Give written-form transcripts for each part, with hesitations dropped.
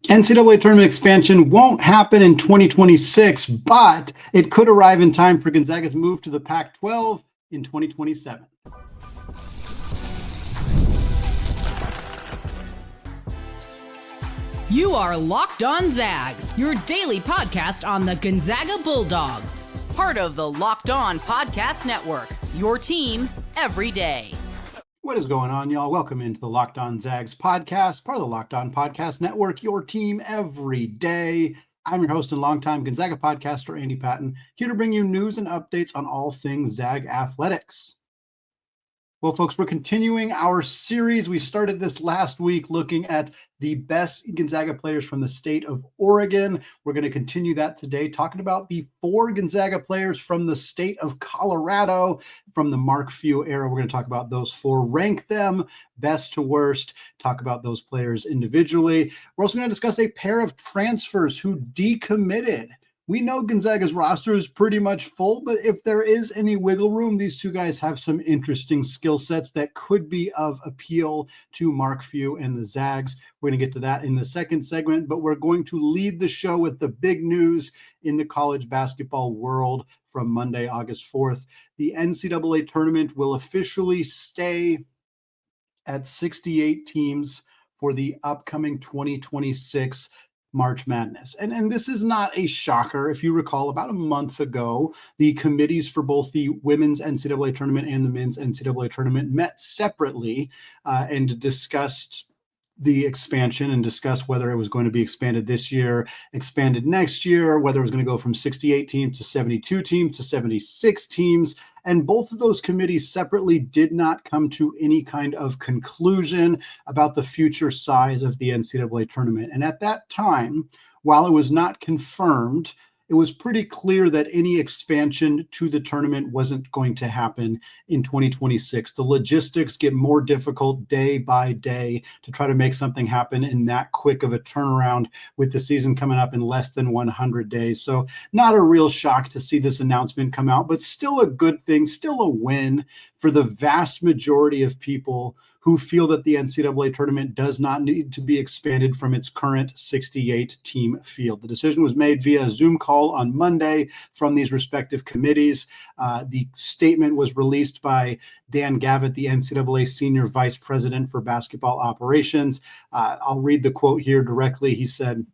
NCAA tournament expansion won't happen in 2026, but it could arrive in time for Gonzaga's move to the Pac-12 in 2027. You are Locked On Zags, your daily podcast on the Gonzaga Bulldogs. Part of the Locked On Podcast Network, your team every day. What is going on, y'all? Welcome into the Locked On Zags podcast, part of the Locked On Podcast Network, your team every day. I'm your host and longtime Gonzaga podcaster, Andy Patton, here to bring you news and updates on all things Zag athletics. Well, folks, we're continuing our series. We started this last week looking at the best Gonzaga players from the state of Oregon. We're going to continue that today, talking about the 4 Gonzaga players from the state of Colorado from the Mark Few era. We're going to talk about those 4, rank them best to worst, talk about those players individually. We're also going to discuss a pair of transfers who decommitted. We know Gonzaga's roster is pretty much full, but if there is any wiggle room, these 2 guys have some interesting skill sets that could be of appeal to Mark Few and the Zags. We're going to get to that in the second segment, but we're going to lead the show with the big news in the college basketball world from Monday, August 4th. The NCAA tournament will officially stay at 68 teams for the upcoming 2026 March Madness. And this is not a shocker. If you recall, about a month ago, the committees for both the women's NCAA tournament and the men's NCAA tournament met separately and discussed the expansion and discussed whether it was going to be expanded this year, expanded next year, whether it was going to go from 68 teams to 72 teams to 76 teams. And both of those committees separately did not come to any kind of conclusion about the future size of the NCAA tournament. And at that time, while it was not confirmed, it was pretty clear that any expansion to the tournament wasn't going to happen in 2026. The logistics get more difficult day by day to try to make something happen in that quick of a turnaround with the season coming up in less than 100 days. So not a real shock to see this announcement come out, but still a good thing, still a win for the vast majority of people who feel that the NCAA tournament does not need to be expanded from its current 68-team field. The decision was made via a Zoom call on Monday from these respective committees. The statement was released by Dan Gavitt, the NCAA Senior Vice President for Basketball Operations. I'll read the quote here directly. He said,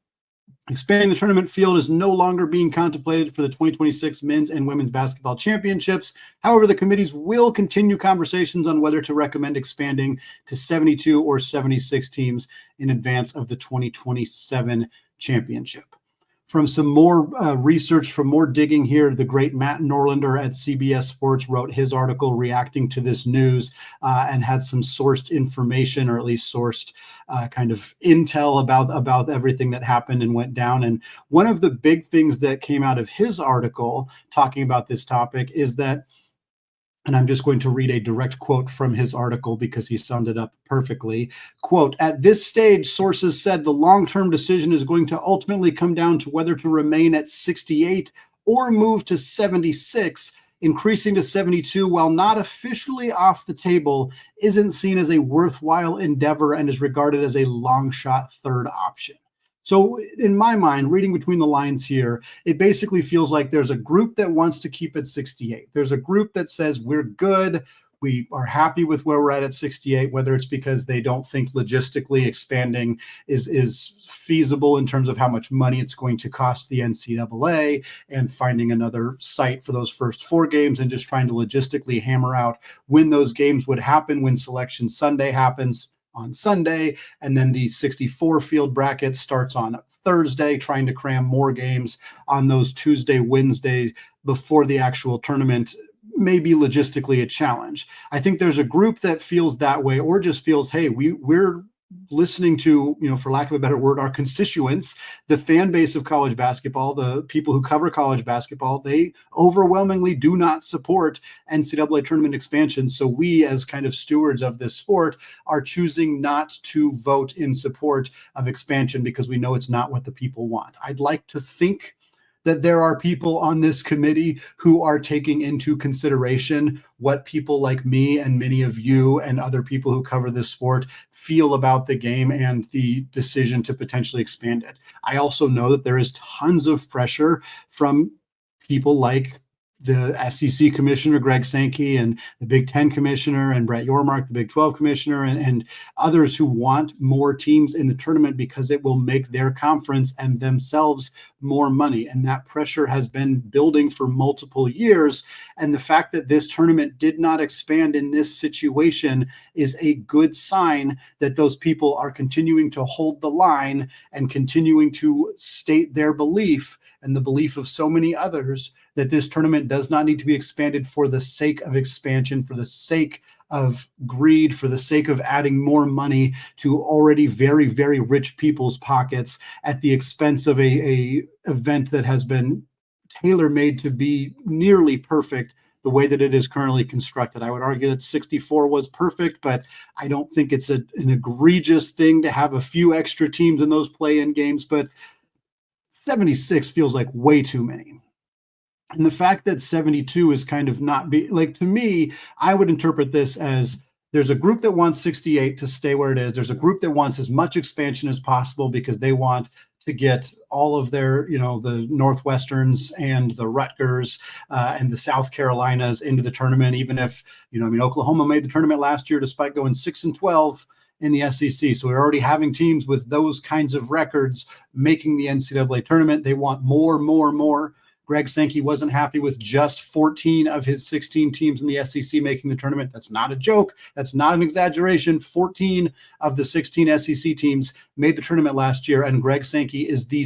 "Expanding the tournament field is no longer being contemplated for the 2026 men's and women's basketball championships. However, the committees will continue conversations on whether to recommend expanding to 72 or 76 teams in advance of the 2027 championship." From some more research, from more digging here, the great Matt Norlander at CBS Sports wrote his article reacting to this news and had some sourced information, or at least sourced kind of intel about everything that happened and went down. And one of the big things that came out of his article talking about this topic is that, and I'm just going to read a direct quote from his article because he summed it up perfectly. Quote, "At this stage, sources said the long-term decision is going to ultimately come down to whether to remain at 68 or move to 76. Increasing to 72, while not officially off the table, isn't seen as a worthwhile endeavor and is regarded as a long shot third option." So in my mind, reading between the lines here, it basically feels like there's a group that wants to keep it 68. There's a group that says we're good. We are happy with where we're at 68, whether it's because they don't think logistically expanding is feasible in terms of how much money it's going to cost the NCAA and finding another site for those first 4 games and just trying to logistically hammer out when those games would happen, when Selection Sunday happens on Sunday, and then the 64 field bracket starts on Thursday, trying to cram more games on those Tuesday, Wednesday before the actual tournament may be logistically a challenge. I think there's a group that feels that way, or just feels, hey, we're listening to, for lack of a better word, our constituents, the fan base of college basketball, the people who cover college basketball, they overwhelmingly do not support NCAA tournament expansion. So we, as kind of stewards of this sport, are choosing not to vote in support of expansion because we know it's not what the people want. I'd like to think that there are people on this committee who are taking into consideration what people like me and many of you and other people who cover this sport feel about the game and the decision to potentially expand it. I also know that there is tons of pressure from people like the SEC commissioner, Greg Sankey, and the Big Ten commissioner, and Brett Yormark, the Big 12 commissioner, and others who want more teams in the tournament because it will make their conference and themselves more money. And that pressure has been building for multiple years. And the fact that this tournament did not expand in this situation is a good sign that those people are continuing to hold the line and continuing to state their belief and the belief of so many others that this tournament does not need to be expanded for the sake of expansion, for the sake of greed, for the sake of adding more money to already very, very rich people's pockets at the expense of a event that has been tailor-made to be nearly perfect the way that it is currently constructed. I would argue that 64 was perfect, but I don't think it's an egregious thing to have a few extra teams in those play-in games, but 76 feels like way too many. And the fact that 72 is kind of not like, to me, I would interpret this as there's a group that wants 68 to stay where it is. There's a group that wants as much expansion as possible because they want to get all of their, the Northwesterns and the Rutgers and the South Carolinas into the tournament, even if, Oklahoma made the tournament last year despite going 6-12 in the SEC. So we're already having teams with those kinds of records making the NCAA tournament. They want more. Greg Sankey wasn't happy with just 14 of his 16 teams in the SEC making the tournament. That's not a joke. That's not an exaggeration. 14 of the 16 SEC teams made the tournament last year, and Greg Sankey is the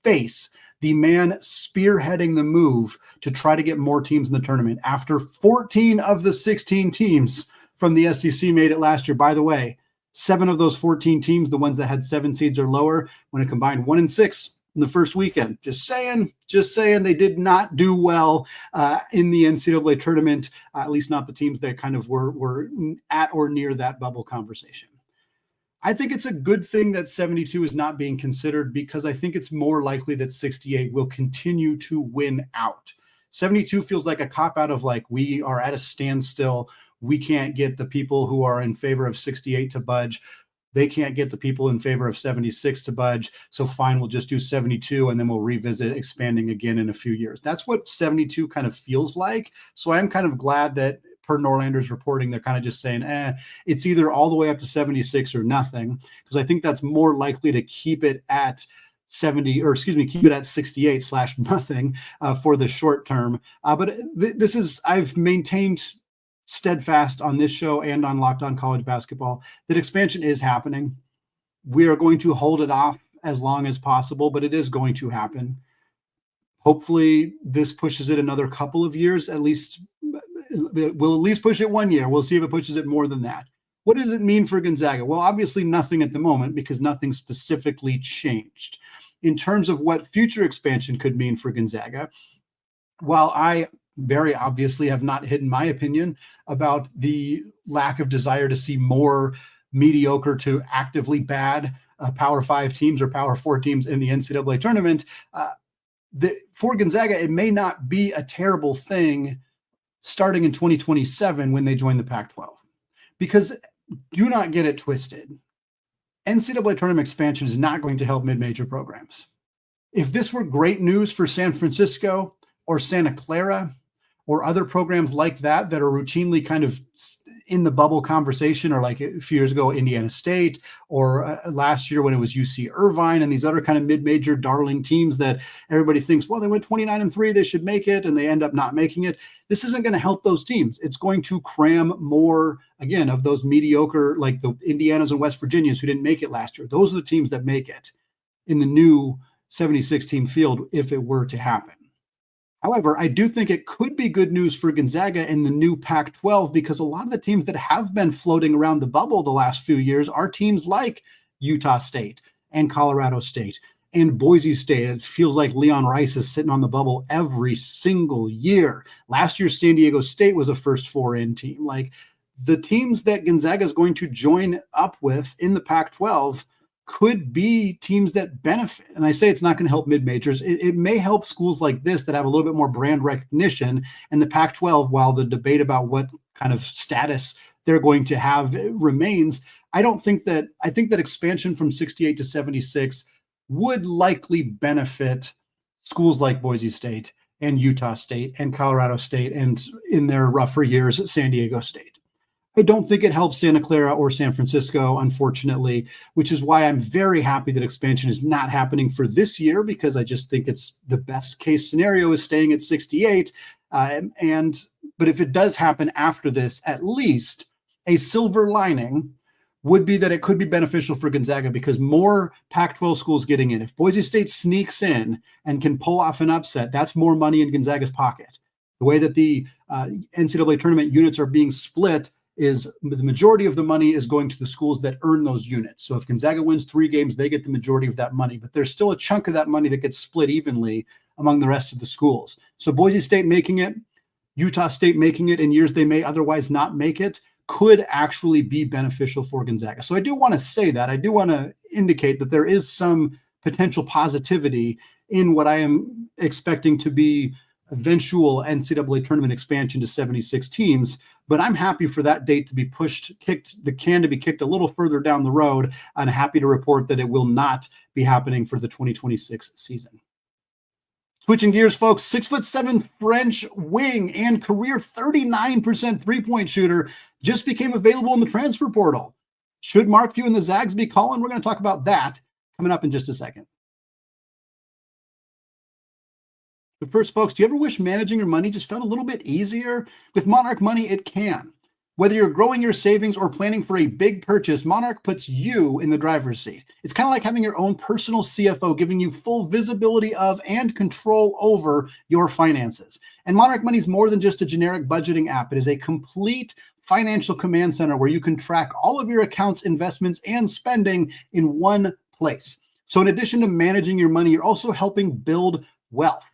face, the man spearheading the move to try to get more teams in the tournament. After 14 of the 16 teams from the SEC made it last year, by the way, 7 of those 14 teams, the ones that had 7 seeds or lower, when it combined 1-6 in the first weekend. Just saying, they did not do well in the NCAA tournament, at least not the teams that kind of were at or near that bubble conversation. I think it's a good thing that 72 is not being considered because I think it's more likely that 68 will continue to win out. 72 feels like a cop-out of like, we are at a standstill. We can't get the people who are in favor of 68 to budge. They can't get the people in favor of 76 to budge. So fine, we'll just do 72 and then we'll revisit expanding again in a few years. That's what 72 kind of feels like. So I'm kind of glad that per Norlander's reporting, they're kind of just saying, it's either all the way up to 76 or nothing. Because I think that's more likely to keep it at 68/nothing for the short term. But this is, I've maintained steadfast on this show and on Locked On College Basketball that expansion is happening. We are going to hold it off as long as possible, but it is going to happen. Hopefully this pushes it another couple of years. We'll at least push it 1 year. We'll see if it pushes it more than that. What does it mean for Gonzaga? Well, obviously nothing at the moment because nothing specifically changed. In terms of what future expansion could mean for Gonzaga, while I very obviously have not hidden my opinion about the lack of desire to see more mediocre to actively bad Power 5 teams or Power 4 teams in the NCAA tournament. For Gonzaga, it may not be a terrible thing starting in 2027 when they join the Pac-12. Because do not get it twisted. NCAA tournament expansion is not going to help mid-major programs. If this were great news for San Francisco or Santa Clara, or other programs like that are routinely kind of in the bubble conversation, or like a few years ago, Indiana State, or last year when it was UC Irvine and these other kind of mid-major darling teams that everybody thinks, well, they went 29-3, they should make it, and they end up not making it. This isn't going to help those teams. It's going to cram more, again, of those mediocre, like the Indianas and West Virginias who didn't make it last year. Those are the teams that make it in the new 76-team field if it were to happen. However, I do think it could be good news for Gonzaga in the new Pac-12 because a lot of the teams that have been floating around the bubble the last few years are teams like Utah State and Colorado State and Boise State. It feels like Leon Rice is sitting on the bubble every single year. Last year, San Diego State was a first 4-in team. Like the teams that Gonzaga is going to join up with in the Pac-12 could be teams that benefit. And I say it's not going to help mid-majors. It may help schools like this that have a little bit more brand recognition. And the Pac-12, while the debate about what kind of status they're going to have remains, I think that expansion from 68 to 76 would likely benefit schools like Boise State and Utah State and Colorado State, and in their rougher years, San Diego State. I don't think it helps Santa Clara or San Francisco, unfortunately, which is why I'm very happy that expansion is not happening for this year, because I just think it's the best case scenario is staying at 68. But if it does happen after this, at least a silver lining would be that it could be beneficial for Gonzaga, because more Pac-12 schools getting in. If Boise State sneaks in and can pull off an upset, that's more money in Gonzaga's pocket. The way that the NCAA tournament units are being split is the majority of the money is going to the schools that earn those units. So if Gonzaga wins 3 games, they get the majority of that money, but there's still a chunk of that money that gets split evenly among the rest of the schools. So Boise State making it, Utah State making it in years they may otherwise not make it, could actually be beneficial for Gonzaga. So I do want to say that. I do want to indicate that there is some potential positivity in what I am expecting to be eventual NCAA tournament expansion to 76 teams, but I'm happy for that date to be kicked a little further down the road, and happy to report that it will not be happening for the 2026 season. Switching gears, folks, 6'7" French wing and career 39% three-point shooter just became available in the transfer portal. Should Mark Few and the Zags be calling? We're going to talk about that coming up in just a second. But first, folks, do you ever wish managing your money just felt a little bit easier? With Monarch Money, it can. Whether you're growing your savings or planning for a big purchase, Monarch puts you in the driver's seat. It's kind of like having your own personal CFO, giving you full visibility of and control over your finances. And Monarch Money is more than just a generic budgeting app. It is a complete financial command center where you can track all of your accounts, investments, and spending in one place. So in addition to managing your money, you're also helping build wealth.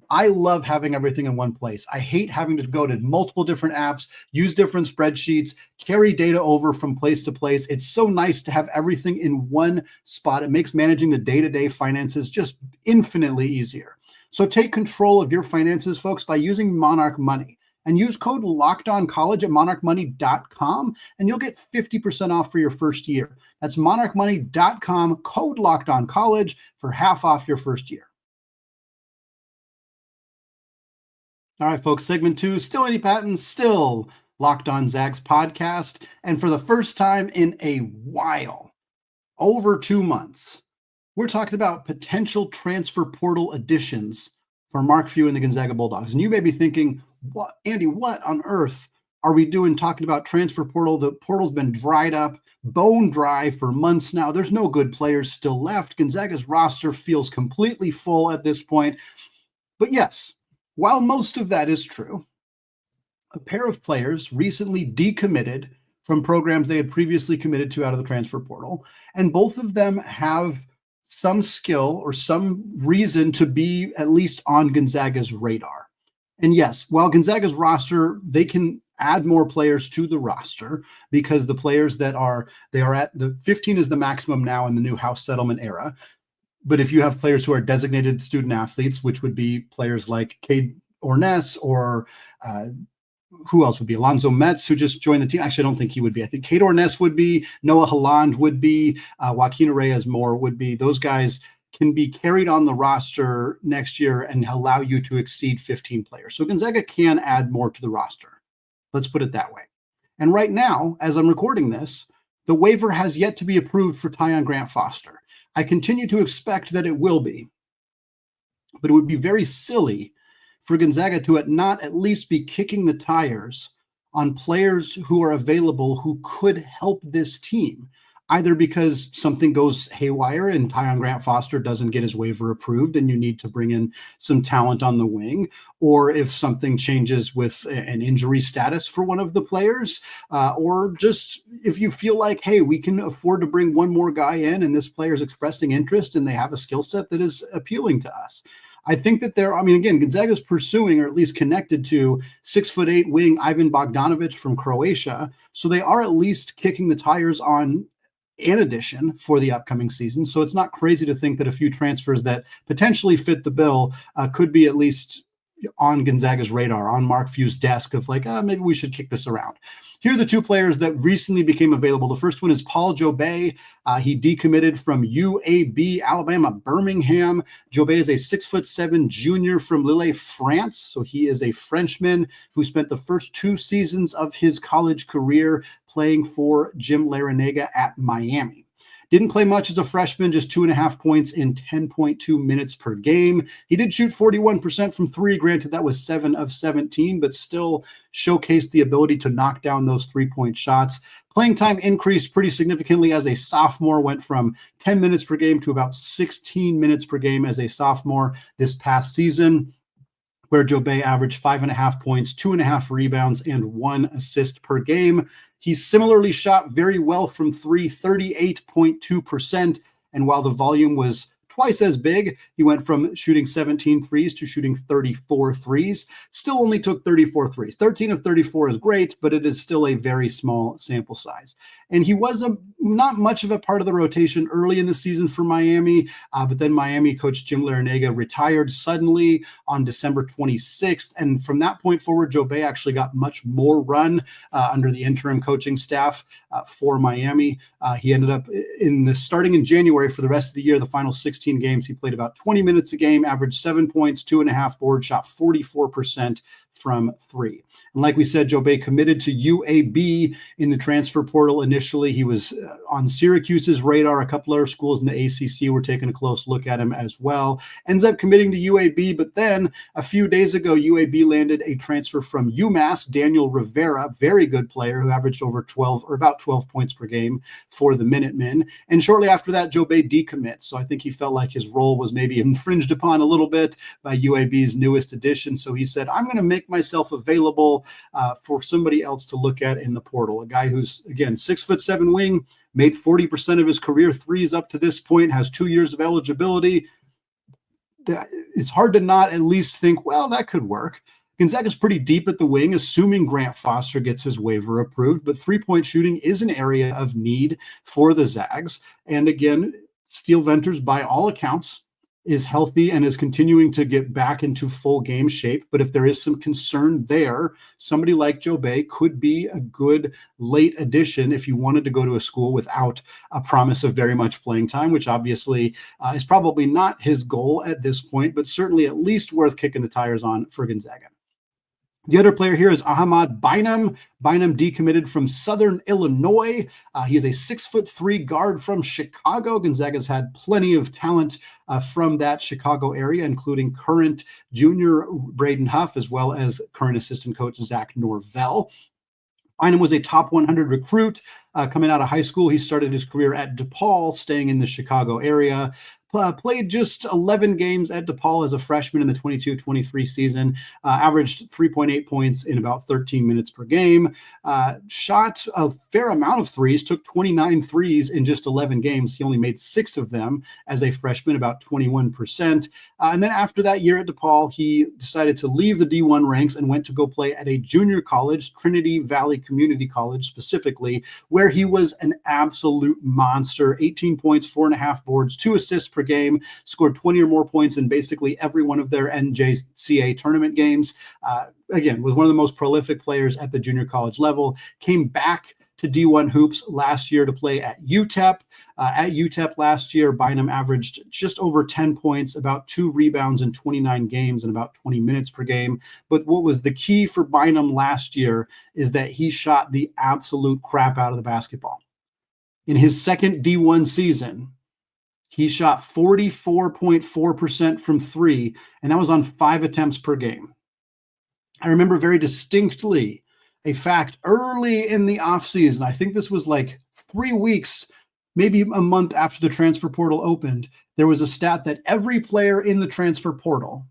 I love having everything in one place. I hate having to go to multiple different apps, use different spreadsheets, carry data over from place to place. It's so nice to have everything in one spot. It makes managing the day-to-day finances just infinitely easier. So take control of your finances, folks, by using Monarch Money. And use code LOCKEDONCollege at monarchmoney.com, and you'll get 50% off for your first year. That's monarchmoney.com, code LOCKEDONCollege for half off your first year. All right, folks, segment 2, still Andy Patton, still Locked On Zags podcast. And for the first time in a while, over 2 months, we're talking about potential transfer portal additions for Mark Few and the Gonzaga Bulldogs. And you may be thinking, what, Andy, what on earth are we doing talking about transfer portal? The portal's been dried up, bone dry for months now. There's no good players still left. Gonzaga's roster feels completely full at this point. But yes, while most of that is true, a pair of players recently decommitted from programs they had previously committed to out of the transfer portal, and both of them have some skill or some reason to be at least on Gonzaga's radar. And yes, while Gonzaga's roster, they can add more players to the roster because the players they are at the 15 is the maximum now in the new house settlement era. But if you have players who are designated student athletes, which would be players like Cade Orness or who else would be? Alonzo Metz, who just joined the team. Actually, I don't think he would be. I think Cade Orness would be. Noah Holland would be. Joaquin Reyes-Moore would be. Those guys can be carried on the roster next year and allow you to exceed 15 players. So Gonzaga can add more to the roster. Let's put it that way. And right now, as I'm recording this, the waiver has yet to be approved for Tyon Grant-Foster. I continue to expect that it will be, but it would be very silly for Gonzaga to not at least be kicking the tires on players who are available who could help this team, either because something goes haywire and Tyon Grant-Foster doesn't get his waiver approved and you need to bring in some talent on the wing, or if something changes with an injury status for one of the players, or just if you feel like, hey, we can afford to bring one more guy in and this player is expressing interest and they have a skill set that is appealing to us. I think that again, Gonzaga's pursuing, or at least connected to, 6'8" wing Ivan Bogdanovic from Croatia. So they are at least kicking the tires on an addition for the upcoming season. So it's not crazy to think that a few transfers that potentially fit the bill could be at least on Gonzaga's radar, on Mark Few's desk of like, maybe we should kick this around. Here are the two players that recently became available. The first one is Paul Djobet. He decommitted from UAB, Alabama, Birmingham. Djobet is a 6'7" junior from Lille, France. So he is a Frenchman who spent the first 2 seasons of his college career playing for Jim Larrañaga at Miami. Didn't play much as a freshman, just 2.5 points in 10.2 minutes per game. He did shoot 41% from 3. Granted, that was 7 of 17, but still showcased the ability to knock down those 3-point shots. Playing time increased pretty significantly as a sophomore, went from 10 minutes per game to about 16 minutes per game as a sophomore this past season, where Djobet averaged 5.5 points, 2.5 rebounds, and 1 assist per game. He similarly shot very well from 3, 38.2%. And while the volume was twice as big, he went from shooting 17 threes to shooting 34 threes. Still only took 34 threes. 13 of 34 is great, but it is still a very small sample size. And he was not much of a part of the rotation early in the season for Miami, but then Miami coach Jim Larrañaga retired suddenly on December 26th. And from that point forward, Djobet actually got much more run under the interim coaching staff for Miami. He ended up starting in January for the rest of the year, the final 16 games, he played about 20 minutes a game, averaged 7 points, 2.5 boards, shot 44% from 3. And like we said, Djobet committed to UAB in the transfer portal initially. He was on Syracuse's radar. A couple other schools in the ACC were taking a close look at him as well. Ends up committing to UAB, but then a few days ago, UAB landed a transfer from UMass, Daniel Rivera, very good player who averaged about 12 points per game for the Minutemen. And shortly after that, Djobet decommits. So I think he felt like his role was maybe infringed upon a little bit by UAB's newest addition. So he said, I'm going to make myself available for somebody else to look at in the portal. A guy who's, again, 6'7" wing, made 40% of his career threes up to this point, has 2 years of eligibility. It's hard to not at least think, well, that could work. Gonzaga's pretty deep at the wing, assuming Grant Foster gets his waiver approved, but 3-point shooting is an area of need for the Zags. And again, Steele Venters, by all accounts, is healthy and is continuing to get back into full game shape. But if there is some concern there, somebody like Djobet could be a good late addition if you wanted to go to a school without a promise of very much playing time, which obviously is probably not his goal at this point, but certainly at least worth kicking the tires on for Gonzaga. The other player here is Ahamad Bynum. Bynum decommitted from Southern Illinois. He is a 6'3" guard from Chicago. Gonzaga's had plenty of talent from that Chicago area, including current junior Braden Huff, as well as current assistant coach Zach Norvell. Bynum was a top 100 recruit coming out of high school. He started his career at DePaul, staying in the Chicago area. Played just 11 games at DePaul as a freshman in the 22-23 season, averaged 3.8 points in about 13 minutes per game, shot a fair amount of threes, took 29 threes in just 11 games. He only made 6 of them as a freshman, about 21%. And then after that year at DePaul, he decided to leave the D1 ranks and went to go play at a junior college, Trinity Valley Community College specifically, where he was an absolute monster. 18 points, 4.5 boards, 2 assists per game, scored 20 or more points in basically every one of their NCAA tournament games. Again, was one of the most prolific players at the junior college level. Came back to D1 hoops last year to play at UTEP. At UTEP last year, Bynum averaged just over 10 points, about 2 rebounds in 29 games and about 20 minutes per game. But what was the key for Bynum last year is that he shot the absolute crap out of the basketball. In his second D1 season, he shot 44.4% from 3, and that was on 5 attempts per game. I remember very distinctly a fact early in the offseason. I think this was like 3 weeks, maybe a month after the transfer portal opened. There was a stat that every player in the transfer portal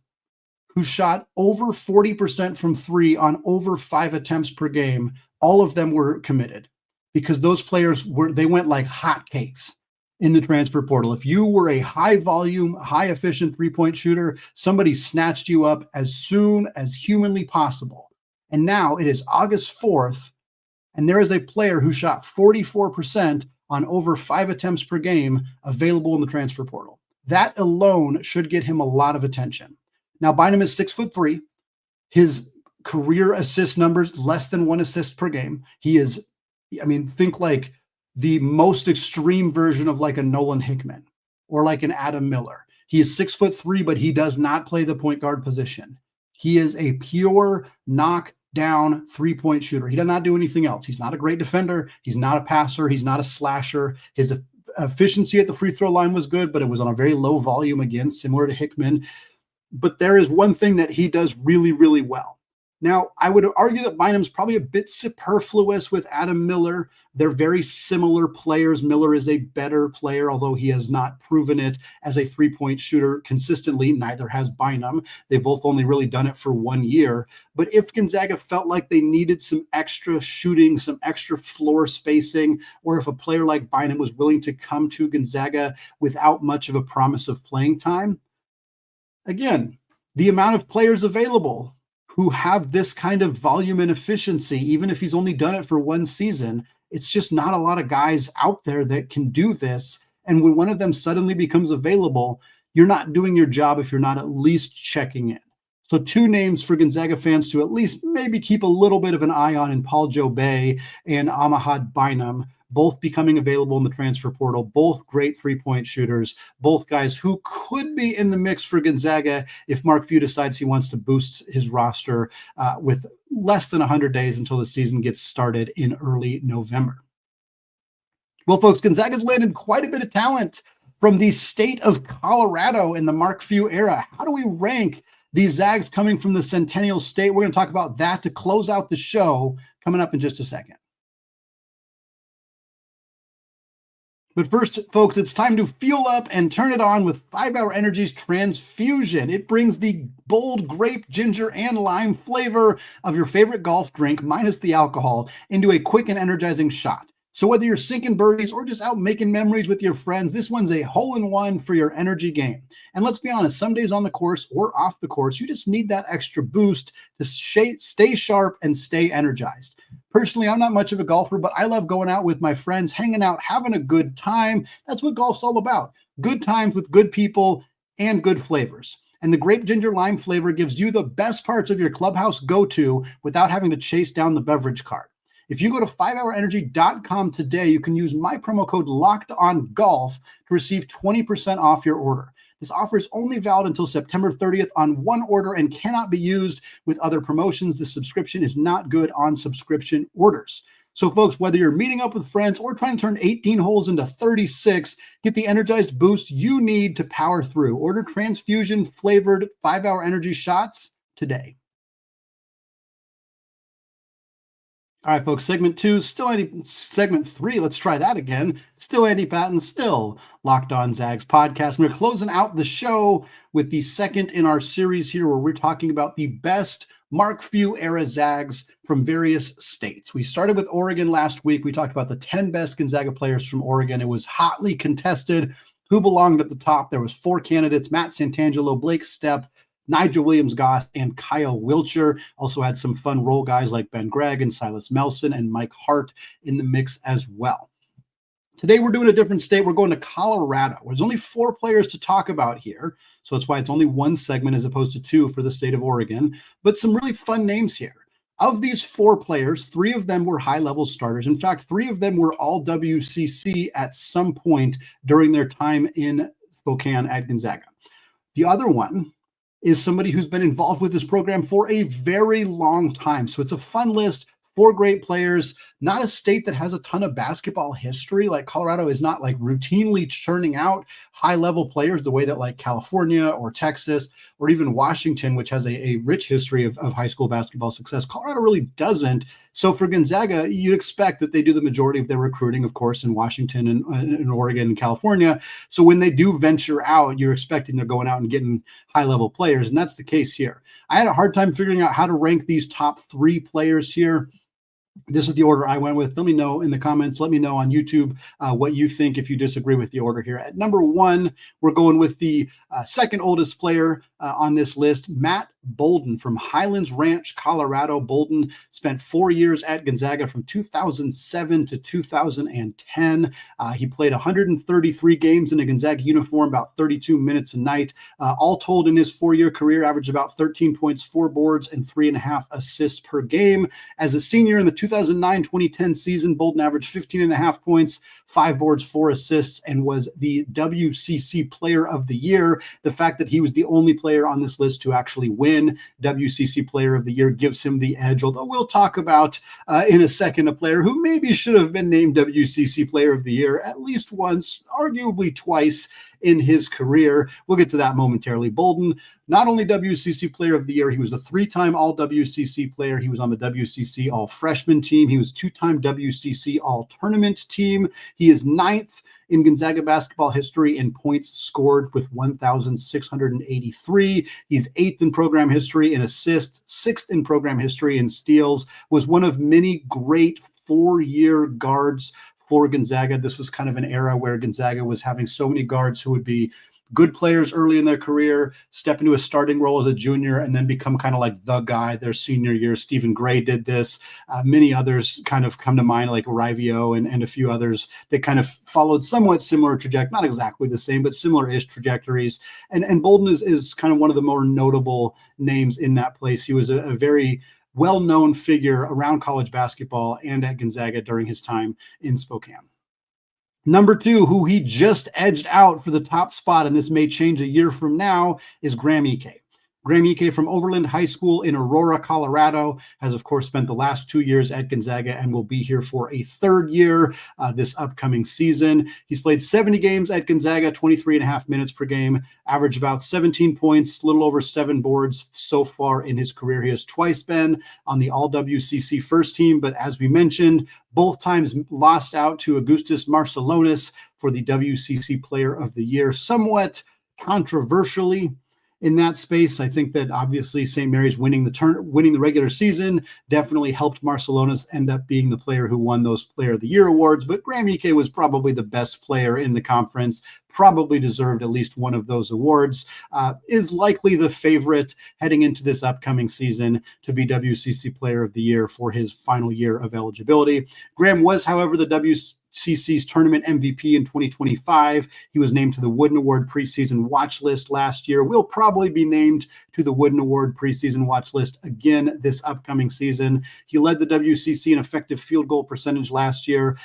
who shot over 40% from 3 on over 5 attempts per game, all of them were committed because those players went like hotcakes in the transfer portal. If you were a high volume, high efficient 3-point shooter, somebody snatched you up as soon as humanly possible. And now it is August 4th, and there is a player who shot 44% on over 5 attempts per game available in the transfer portal. That alone should get him a lot of attention. Now, Bynum is 6'3". His career assist numbers, less than 1 assist per game. He is, think like the most extreme version of like a Nolan Hickman or like an Adam Miller. He is 6'3", but he does not play the point guard position. He is a pure knockdown three-point shooter. He does not do anything else. He's not a great defender. He's not a passer. He's not a slasher. His efficiency at the free throw line was good, but it was on a very low volume again, similar to Hickman. But there is one thing that he does really, really well. Now, I would argue that Bynum's probably a bit superfluous with Adam Miller. They're very similar players. Miller is a better player, although he has not proven it as a three-point shooter consistently. Neither has Bynum. They've both only really done it for 1 year. But if Gonzaga felt like they needed some extra shooting, some extra floor spacing, or if a player like Bynum was willing to come to Gonzaga without much of a promise of playing time, again, the amount of players available who have this kind of volume and efficiency, even if he's only done it for 1 season, it's just not a lot of guys out there that can do this. And when one of them suddenly becomes available, you're not doing your job if you're not at least checking in. So 2 names for Gonzaga fans to at least maybe keep a little bit of an eye on in Paul Djobet and Ahamad Bynum, both becoming available in the transfer portal, both great three-point shooters, both guys who could be in the mix for Gonzaga if Mark Few decides he wants to boost his roster with less than 100 days until the season gets started in early November. Well, folks, Gonzaga's landed quite a bit of talent from the state of Colorado in the Mark Few era. How do we rank these Zags coming from the Centennial State? We're going to talk about that to close out the show coming up in just a second. But first, folks, it's time to fuel up and turn it on with 5 Hour Energy's Transfusion. It brings the bold grape, ginger, and lime flavor of your favorite golf drink, minus the alcohol, into a quick and energizing shot. So whether you're sinking birdies or just out making memories with your friends, this one's a hole-in-one for your energy game. And let's be honest, some days on the course or off the course, you just need that extra boost to stay sharp and stay energized. Personally, I'm not much of a golfer, but I love going out with my friends, hanging out, having a good time. That's what golf's all about. Good times with good people and good flavors. And the grape ginger lime flavor gives you the best parts of your clubhouse go-to without having to chase down the beverage cart. If you go to 5hourenergy.com today, you can use my promo code LOCKEDONGOLF to receive 20% off your order. This offer is only valid until September 30th on one order and cannot be used with other promotions. The subscription is not good on subscription orders. So, folks, whether you're meeting up with friends or trying to turn 18 holes into 36, get the energized boost you need to power through. Order transfusion-flavored 5-Hour Energy shots today. All right, folks, segment 3, let's try that again. Still Andy Patton, still Locked On Zags podcast. We're closing out the show with the second in our series here where we're talking about the best Mark Few era Zags from various states. We started with Oregon last week. We talked about the 10 best Gonzaga players from Oregon. It was hotly contested. Who belonged at the top? There was 4 candidates: Matt Santangelo, Blake Stepp, Nigel Williams-Goss, and Kyle Wilcher. Also had some fun role guys like Ben Gregg and Silas Melson and Mike Hart in the mix as well. Today we're doing a different state. We're going to Colorado. There's only 4 players to talk about here, so that's why it's only 1 segment as opposed to 2 for the state of Oregon, but some really fun names here. Of these 4 players, 3 of them were high-level starters. In fact, 3 of them were all WCC at some point during their time in Spokane at Gonzaga. The other one is somebody who's been involved with this program for a very long time. So it's a fun list. 4 great players, not a state that has a ton of basketball history. Like Colorado is not like routinely churning out high-level players the way that like California or Texas or even Washington, which has a rich history of high school basketball success. Colorado really doesn't. So for Gonzaga, you'd expect that they do the majority of their recruiting, of course, in Washington and Oregon and California. So when they do venture out, you're expecting they're going out and getting high-level players, and that's the case here. I had a hard time figuring out how to rank these top 3 players here. This is the order I went with. Let me know in the comments. Let me know on YouTube what you think if you disagree with the order here. At number 1, we're going with the second oldest player on this list, Matt Bolden from Highlands Ranch, Colorado. Bolden spent 4 years at Gonzaga from 2007 to 2010. He played 133 games in a Gonzaga uniform, about 32 minutes a night. All told in his 4-year career, averaged about 13 points, 4 boards, and 3.5 assists per game. As a senior in the 2009-2010 season, Bolden averaged 15.5 points, 5 boards, 4 assists, and was the WCC Player of the Year. The fact that he was the only player on this list to actually win WCC Player of the Year gives him the edge, although we'll talk about in a second a player who maybe should have been named WCC Player of the Year at least once, arguably twice in his career. We'll get to that momentarily. Bolden, not only WCC Player of the Year, he was a 3-time All-WCC player. He was on the WCC All-Freshman team. He was 2-time WCC All-Tournament team. He is 9th in Gonzaga basketball history in points scored with 1,683. He's 8th in program history in assists, 6th in program history in steals, was one of many great 4-year guards for Gonzaga. This was kind of an era where Gonzaga was having so many guards who would be good players early in their career, step into a starting role as a junior, and then become kind of like the guy their senior year. Stephen Gray did this. Many others kind of come to mind, like Rivio and a few others that kind of followed somewhat similar trajectory, not exactly the same, but similar-ish trajectories. And Bolden is kind of one of the more notable names in that place. He was a very well-known figure around college basketball and at Gonzaga during his time in Spokane. Number 2, who he just edged out for the top spot, and this may change a year from now, is Graham Ike. Graham Ike from Overland High School in Aurora, Colorado, has, of course, spent the last 2 years at Gonzaga and will be here for a 3rd year this upcoming season. He's played 70 games at Gonzaga, 23.5 minutes per game, averaged about 17 points, a little over 7 boards so far in his career. He has twice been on the All-WCC first team, but as we mentioned, both times lost out to Augustus Marcelonis for the WCC Player of the Year, somewhat controversially. In that space, I think that obviously St. Mary's winning the regular season definitely helped Marcelonis end up being the player who won those Player of the Year awards. But Graham Ike was probably the best player in the conference, probably deserved at least one of those awards, is likely the favorite heading into this upcoming season to be WCC Player of the Year for his final year of eligibility. Graham was, however, the WCC's tournament MVP in 2025. He was named to the Wooden Award preseason watch list last year. Will probably be named to the Wooden Award preseason watch list again this upcoming season. He led the WCC in effective field goal percentage last year,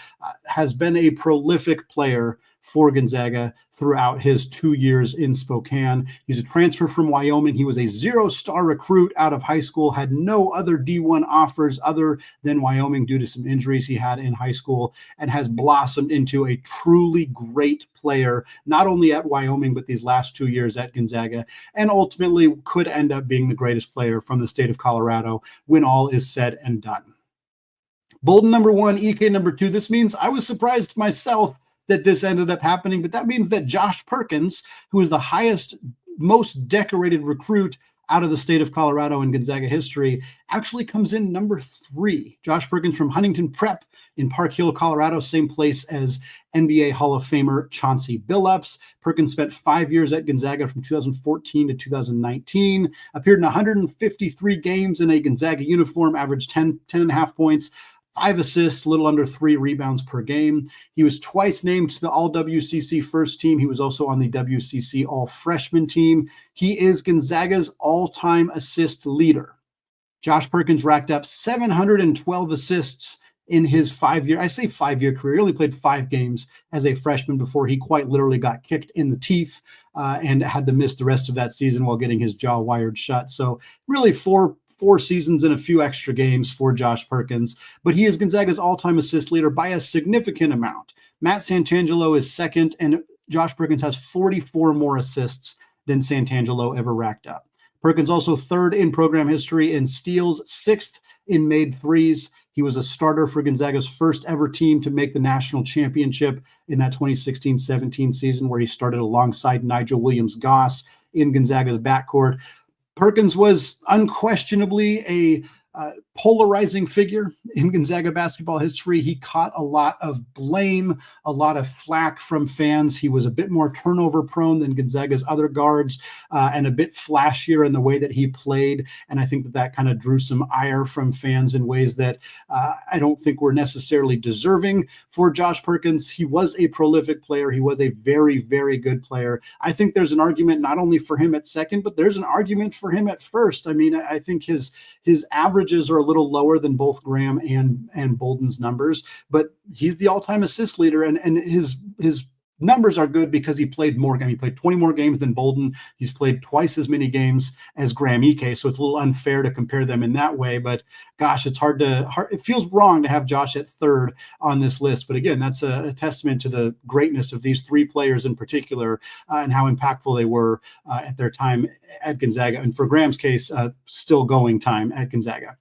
has been a prolific player for Gonzaga throughout his 2 years in Spokane. He's a transfer from Wyoming. He was a 0-star recruit out of high school, had no other D1 offers other than Wyoming due to some injuries he had in high school, and has blossomed into a truly great player, not only at Wyoming, but these last 2 years at Gonzaga, and ultimately could end up being the greatest player from the state of Colorado when all is said and done. Bolden number 1, Ike number 2. This means I was surprised myself that this ended up happening, but that means that Josh Perkins, who is the highest, most decorated recruit out of the state of Colorado in Gonzaga history, actually comes in number 3. Josh Perkins from Huntington Prep in Park Hill, Colorado, same place as NBA Hall of Famer Chauncey Billups. Perkins spent 5 years at Gonzaga from 2014 to 2019, appeared in 153 games in a Gonzaga uniform, averaged 10.5 points, 5 assists, a little under 3 rebounds per game. He was twice named to the All-WCC first team. He was also on the WCC All-Freshman team. He is Gonzaga's all-time assist leader. Josh Perkins racked up 712 assists in his 5-year career. He only played 5 games as a freshman before he quite literally got kicked in the teeth and had to miss the rest of that season while getting his jaw wired shut. So really 4 seasons and a few extra games for Josh Perkins, but he is Gonzaga's all-time assist leader by a significant amount. Matt Santangelo is second, and Josh Perkins has 44 more assists than Santangelo ever racked up. Perkins also 3rd in program history in steals, 6th in made threes. He was a starter for Gonzaga's first ever team to make the national championship in that 2016-17 season, where he started alongside Nigel Williams-Goss in Gonzaga's backcourt. Perkins was unquestionably polarizing figure in Gonzaga basketball history. He caught a lot of blame, a lot of flack from fans. He was a bit more turnover prone than Gonzaga's other guards, and a bit flashier in the way that he played. And I think that kind of drew some ire from fans in ways that I don't think were necessarily deserving for Josh Perkins. He was a prolific player. He was a very, very good player. I think there's an argument not only for him at second, but there's an argument for him at first. I mean, I think his averages are a little lower than both Graham and Bolden's numbers, but he's the all-time assist leader, and his numbers are good because he played more games. He played 20 more games than Bolden. He's played twice as many games as Graham Ike, so it's a little unfair to compare them in that way. But gosh, it's it feels wrong to have Josh at third on this list. But again, that's a testament to the greatness of these three players in particular, and how impactful they were at their time at Gonzaga. And for Graham's case, still going time at Gonzaga.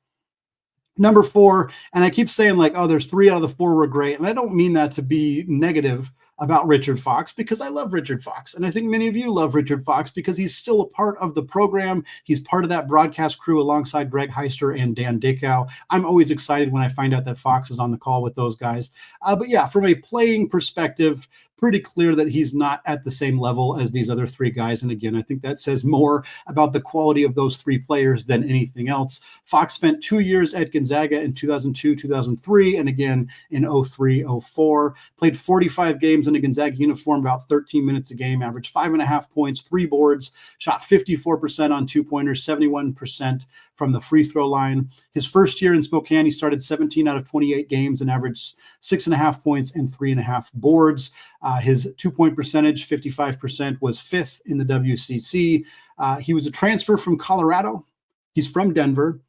Number 4, and I keep saying like, oh, there's 3 out of the 4 were great. And I don't mean that to be negative about Richard Fox, because I love Richard Fox. And I think many of you love Richard Fox because he's still a part of the program. He's part of that broadcast crew alongside Greg Heister and Dan Dickow. I'm always excited when I find out that Fox is on the call with those guys. But yeah, from a playing perspective, pretty clear that he's not at the same level as these other 3 guys. And again, I think that says more about the quality of those 3 players than anything else. Fox spent 2 years at Gonzaga in 2002, 2003, and again in 03, 04. Played 45 games in a Gonzaga uniform, about 13 minutes a game, averaged 5.5 points, 3 boards, shot 54% on 2-pointers, 71% from the free throw line. His first year in Spokane, he started 17 out of 28 games and averaged 6.5 points and 3.5 boards. His 2-point percentage, 55%, was 5th in the WCC. He was a transfer from Colorado. He's from Denver.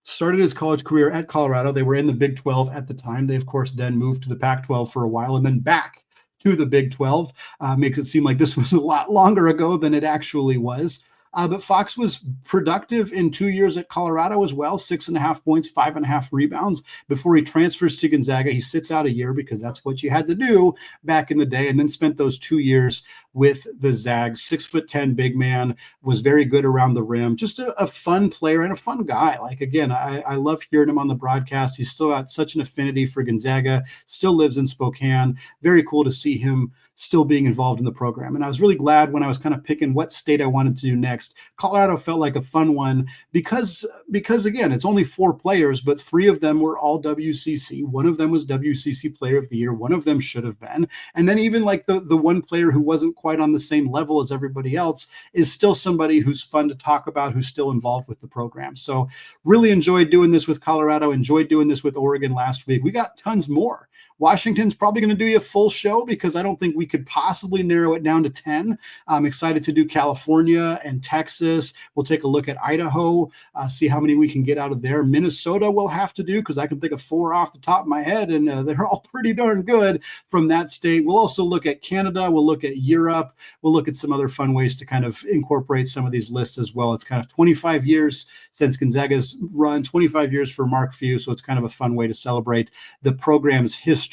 Started his college career at Colorado. They were in the Big 12 at the time. They, of course, then moved to the Pac-12 for a while and then back to the Big 12. Makes it seem like this was a lot longer ago than it actually was. But Fox was productive in 2 years at Colorado as well, 6.5 points, 5.5 rebounds before he transfers to Gonzaga. He sits out a year because that's what you had to do back in the day, and then spent those 2 years with the Zags. 6'10" big man, was very good around the rim. Just a fun player and a fun guy. Like, again, I love hearing him on the broadcast. He's still got such an affinity for Gonzaga, still lives in Spokane. Very cool to see him still being involved in the program. And I was really glad when I was kind of picking what state I wanted to do next. Colorado felt like a fun one because again, it's only 4 players, but 3 of them were all WCC. One of them was WCC Player of the Year. One of them should have been. And then even like the one player who wasn't quite on the same level as everybody else is still somebody who's fun to talk about, who's still involved with the program. So really enjoyed doing this with Colorado, enjoyed doing this with Oregon last week. We got tons more. Washington's probably going to do you a full show because I don't think we could possibly narrow it down to 10. I'm excited to do California and Texas. We'll take a look at Idaho, see how many we can get out of there. Minnesota we'll have to do because I can think of 4 off the top of my head, and they're all pretty darn good from that state. We'll also look at Canada. We'll look at Europe. We'll look at some other fun ways to kind of incorporate some of these lists as well. It's kind of 25 years since Gonzaga's run, 25 years for Mark Few, so it's kind of a fun way to celebrate the program's history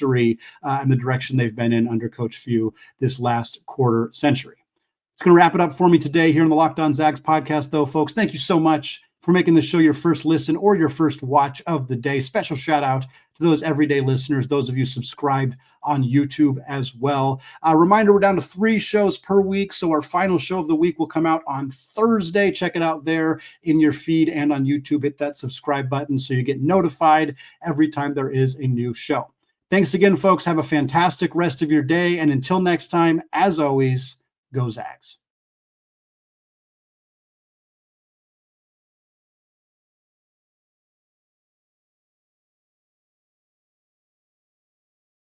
and the direction they've been in under Coach Few this last quarter century. It's going to wrap it up for me today here on the Locked On Zags podcast, though, folks. Thank you so much for making this show your first listen or your first watch of the day. Special shout out to those everyday listeners, those of you subscribed on YouTube as well. Reminder, we're down to 3 shows per week, so our final show of the week will come out on Thursday. Check it out there in your feed and on YouTube. Hit that subscribe button so you get notified every time there is a new show. Thanks again, folks. Have a fantastic rest of your day. And until next time, as always, go Zags.